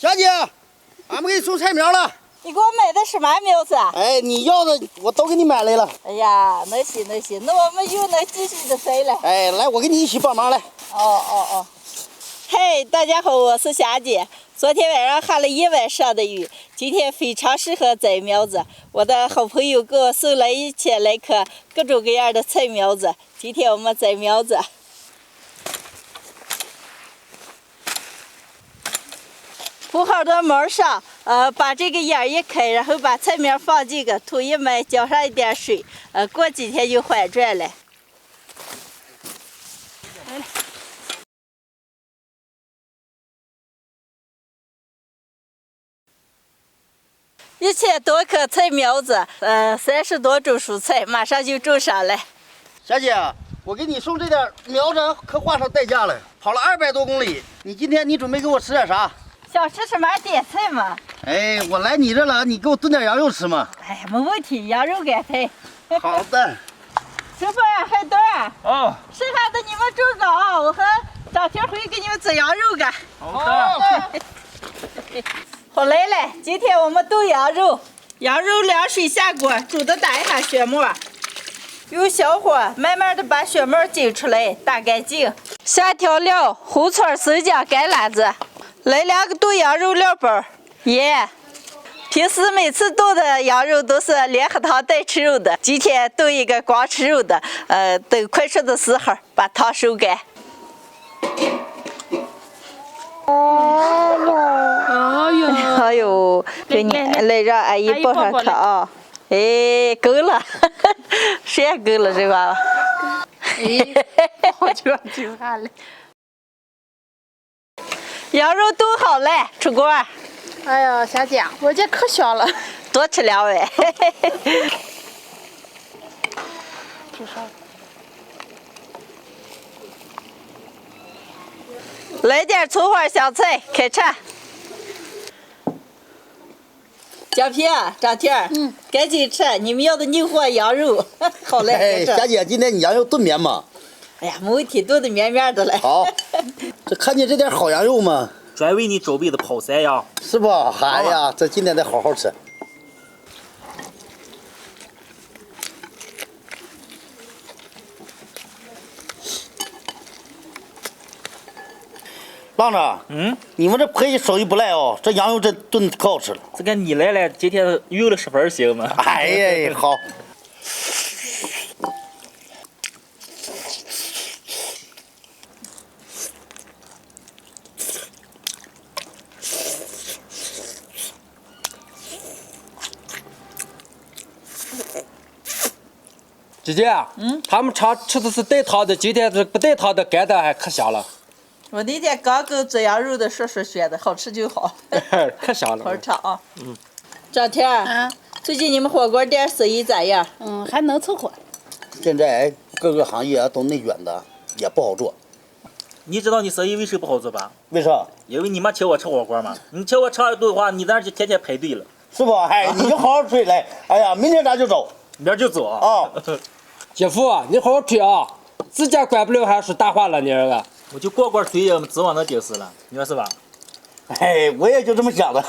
小姐，俺们给你送菜苗了。你给我买的什么苗子啊？哎，你要的我都给你买来了。哎呀，那行那行，那我们又能继续的栽了。哎，来，我给你一起帮忙来。哦。嘿，大家好，我是霞姐。昨天晚上下了一晚上的雨，今天非常适合栽苗子。我的好朋友给我送了1000来棵各种各样的菜苗子。今天我们栽苗子。铺好的毛上，把这个眼一开，然后把菜苗放进个土一埋，浇上一点水，过几天就缓转了。1000多棵菜苗子，30多种蔬菜，马上就种上了。小姐，我给你送这点苗子，可花上代价了，跑了200多公里。你今天准备给我吃点啥？想吃什么点菜嘛？哎，我来你这了，你给我炖点羊肉吃嘛。哎，没问题，羊肉干菜。好的。师傅啊，海墩啊。哦。剩下的你们种着啊，我和张天辉给你们做羊肉干。好的。好来了，今天我们炖羊肉。羊肉凉水下锅，煮的打一下血沫，用小火慢慢的把血沫挤出来，打干净。下调料：红葱、生姜、干辣子。来2个炖羊肉料包，盐。平时每次炖的羊肉都是连喝汤带吃肉的，今天炖一个光吃肉的。等快熟的时候把汤收干。哎呦，给你来让阿姨抱上看啊！哎，够了，谁也够了这娃娃。哎，我就下来。羊肉炖好了，出锅。哎呀，霞姐，我这可香了，多吃2碗。来点葱花香菜，开涮。姜皮、张天，赶紧吃，你们要的牛货羊肉，好嘞。哎，霞姐，今天你羊肉炖绵吗？哎呀，没问题，炖的绵绵的了。好，这看见这点好羊肉吗？专为你准备的泡菜呀，是不？哎呀，这今天得好好吃。浪子，你们这婆姨手艺不赖哦，这羊肉这炖可好吃了。这个你来了，今天有了10分行吗？哎呀，好。姐姐，他们常吃的是带汤的，今天这不带汤的干的还可香了。我那天刚跟做羊肉的说选的，好吃就好。可香了。好吃啊。张天，最近你们火锅店生意咋样？还能凑合。现在各个行业都内卷的，也不好做。你知道你生意为什么不好做吧？为啥？因为你没请我吃火锅嘛。你请我吃一顿的话，你在那就天天排队了。是不？哎，你就好好吹来。哎呀，明天咱就走。明儿就走啊。啊。姐夫，你好好吹啊！自家管不了还说大话了，你这个。我就过过嘴，指望能顶死了，你说是吧？哎，我也就这么想的。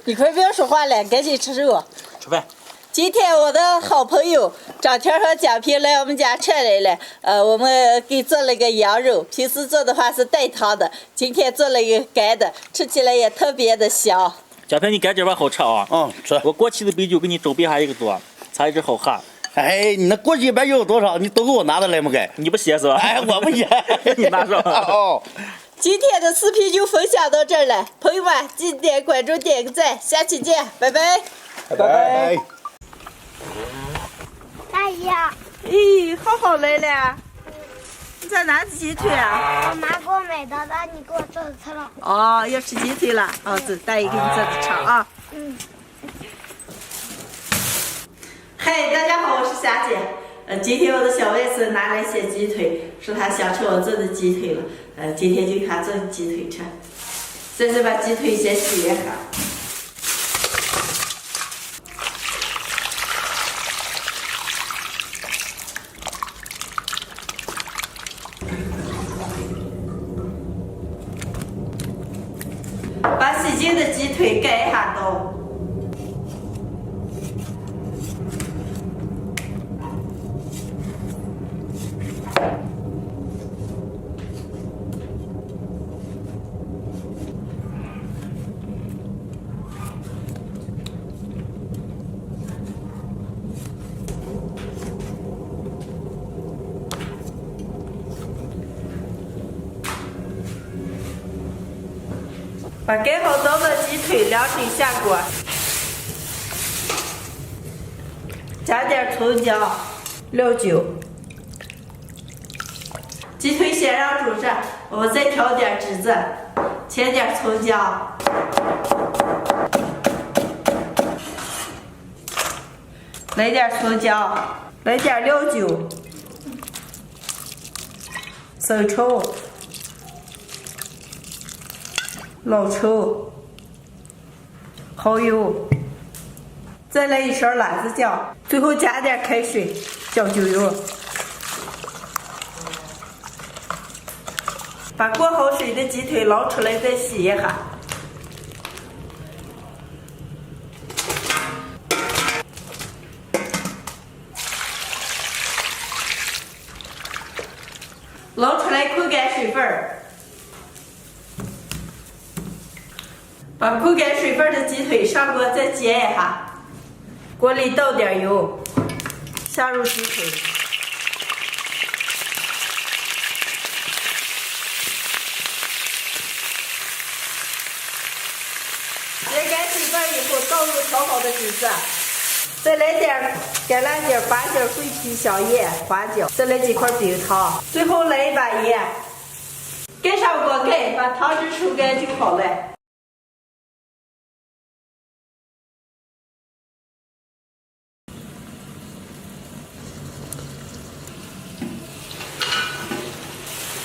你快不要说话了，赶紧吃肉。吃饭。今天我的好朋友张天和蒋平来我们家吃来了，我们给做了个羊肉，平时做的话是带汤的，今天做了一个干的，吃起来也特别的香。小平，你赶紧把好吃啊！吃。我过期的啤酒给你准备下一个多，尝一支好喝。哎，你那过去白酒有多少？你都给我拿得来吗？该你不歇是吧？哎，我不歇，你拿上。哦。今天的视频就分享到这儿了，朋友们记得点关注、点个赞，下期见，拜拜。拜拜。大姨，咦，浩浩来了，你在哪吃鸡腿啊？我妈给我买的，让你给我做的吃了。哦，要吃鸡腿了，哦，走，大姨给你做的吃啊。嗨，大家好，我是霞姐。今天我的小外甥拿来些鸡腿，说他想吃我做的鸡腿了。今天就给他做鸡腿吃。现在把鸡腿先洗一下。洗净的鸡腿盖一下刀。把盖好刀的鸡腿凉水下锅，加点葱姜、料酒。鸡腿先让煮热，我们再调点汁子，切点葱姜，来点葱姜，来点料酒，生抽。老抽、蚝油，再来一勺辣子酱，最后加点开水，酱就有。把过好水的鸡腿捞出来再洗一下。捞出来扣干水分儿。把扣干水分的鸡腿上锅再煎一下，锅里倒点油，下入鸡腿，煎干水分以后倒入调好的汁子，再来点干辣椒、八角、桂皮、香叶、花椒，再来几块冰糖，最后来一把盐，盖上锅盖，把汤汁抽干就好了。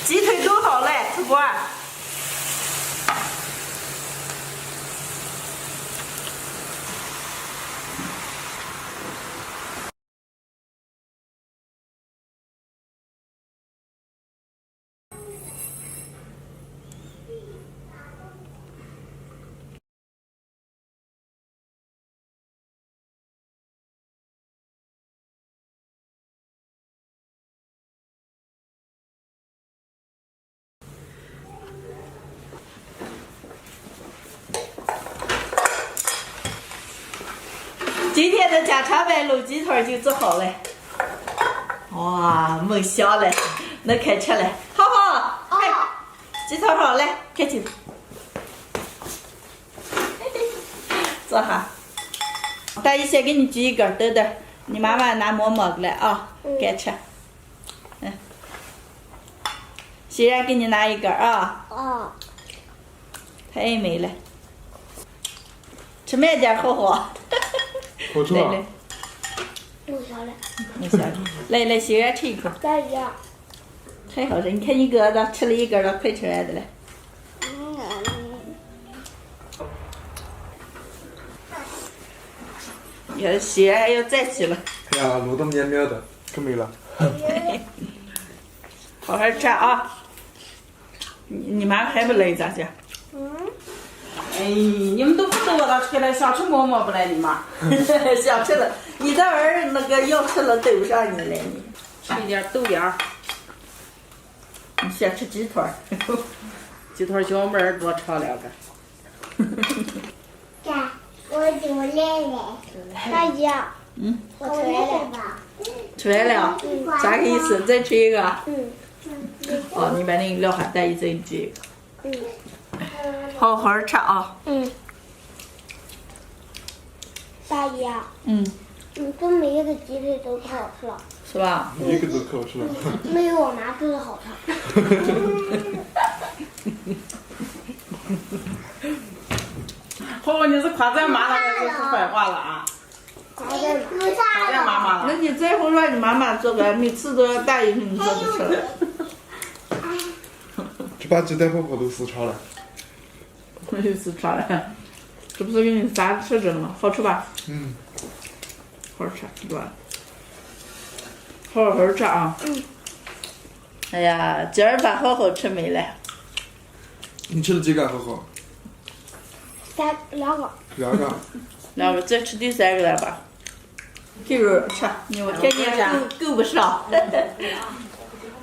鸡腿都好了，出锅。今天的家常版卤鸡腿就做好了，哇，梦香了，能开吃了，好好，快，鸡腿好了，开起，坐下。大姨先给你举一根，等等，你妈妈拿馍馍来啊，该吃。嗯，欣然给你拿一根啊。哦。太美了，吃慢点，好好。好吃吧？来，不小了。没事，来，欣然吃一口。大姨。太好了，你看你哥咋吃了一根了，快吃完的了。要欣然还要再吃了。哎呀，录到绵绵的，可美了。好好吃啊！你妈还不来咋去？哎，你们都不懂我咋吃了，想吃馍馍不来你妈？想吃了，你的儿那个要吃了都上你了你。吃一点豆芽。你先吃鸡腿儿。鸡腿小妹儿多尝两个。爸，我就来了。大姨。我出来了吧？吃完了，啥个意思？再吃一个？哦，你把那个撂下，大姨再给你举一个。好好吃啊！大姨。这每一个鸡腿都可好吃了。是吧？一个都可好吃了。没有我妈做的好吃。好，你是夸咱妈了还是说坏话了啊？夸咱妈妈了。那你再会让你妈妈做个，每次都要大姨给你做的吃。这把鸡蛋泡泡都撕超了。我也是吃了，这不是给你撒吃着了吗？好吃吧？好吃，对吧？好好吃啊！哎呀，今儿饭好好吃没了。你吃了几个，好好？两个。2个，再吃第3个来吧。给肉吃，我天天够不上。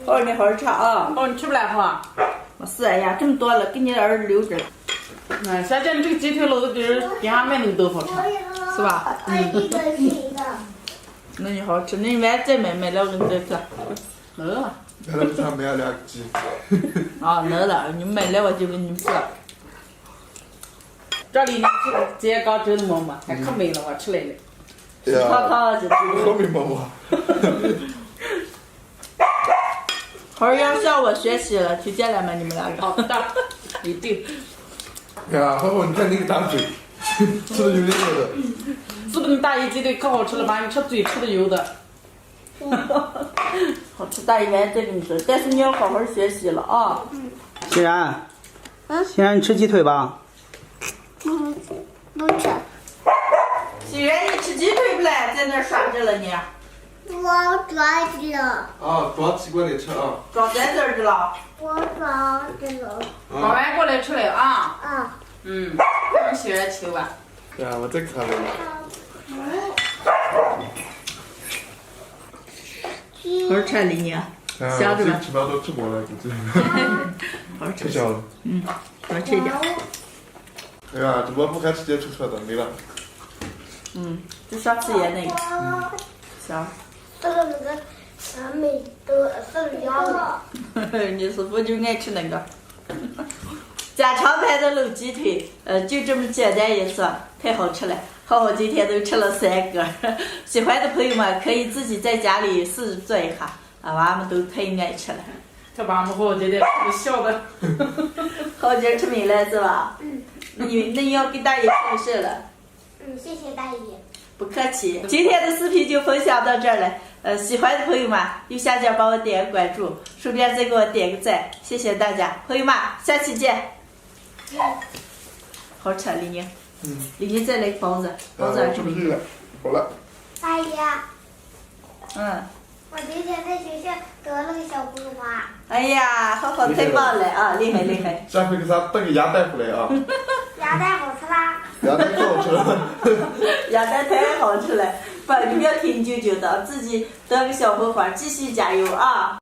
好，你好好吃啊。哦，你吃不来哈？没事呀，这么多了，给你儿子留着了，嗯，现在你这个鸡腿老子就是店上买那个都好吃，是吧？那你好好吃，那你晚再买2个你再吃。能了。原来是他买了2个鸡。啊，能了，你们买来我就给你们吃了。这里你吃这些刚蒸的馍馍，还可美了，我吃来了。看看就知好没毛啊。好要向我学习了，听见了吗？你们2个。好的，一定。呀，好好，你看那个大嘴，吃的有点油的。是不是你大姨鸡腿可好吃了吧？你吃嘴吃的油的。好吃，大姨晚再给你吃，但是你要好好学习了啊。欣然，欣然，你吃鸡腿吧？不吃。欣然，你吃鸡腿不来，在那儿耍着了你。我抓着了。啊，装鸡锅里吃啊。装在这儿去了。我抓着了。忙完过来吃来啊。啊。嗯，让欣然吃吧。呀，我再看了。好好吃哩你，香着呢。吃饱都吃过了，估计。好好吃吃。香了。多吃一点。哎呀，这我不敢直接出车的，没了。就上次也那个，香。这个那个没都是凉的。你师傅就爱吃那个。家常牌的卤鸡腿，就这么简单一做，太好吃了。浩浩今天都吃了3个，喜欢的朋友们可以自己在家里试着做一下，娃们都太爱吃了。这把我们好姐姐吃笑的。浩姐吃没了是吧？那你要给大爷说事了。谢谢大姨。不客气，今天的视频就分享到这儿了。喜欢的朋友们右下角帮我点个关注，顺便再给我点个赞，谢谢大家，朋友们，下期见。好吃，李宁。李宁再来个包子，包子是不是了？好了。大姨，我今天在学校得了个小红花。哎呀，浩浩太棒了啊，厉害厉害。下回给咱等个鸭蛋回来啊。鸭蛋好吃啦。鸭蛋可好吃了。鸭蛋太好吃了，不，你不要听舅舅的，自己得个小红花，继续加油啊！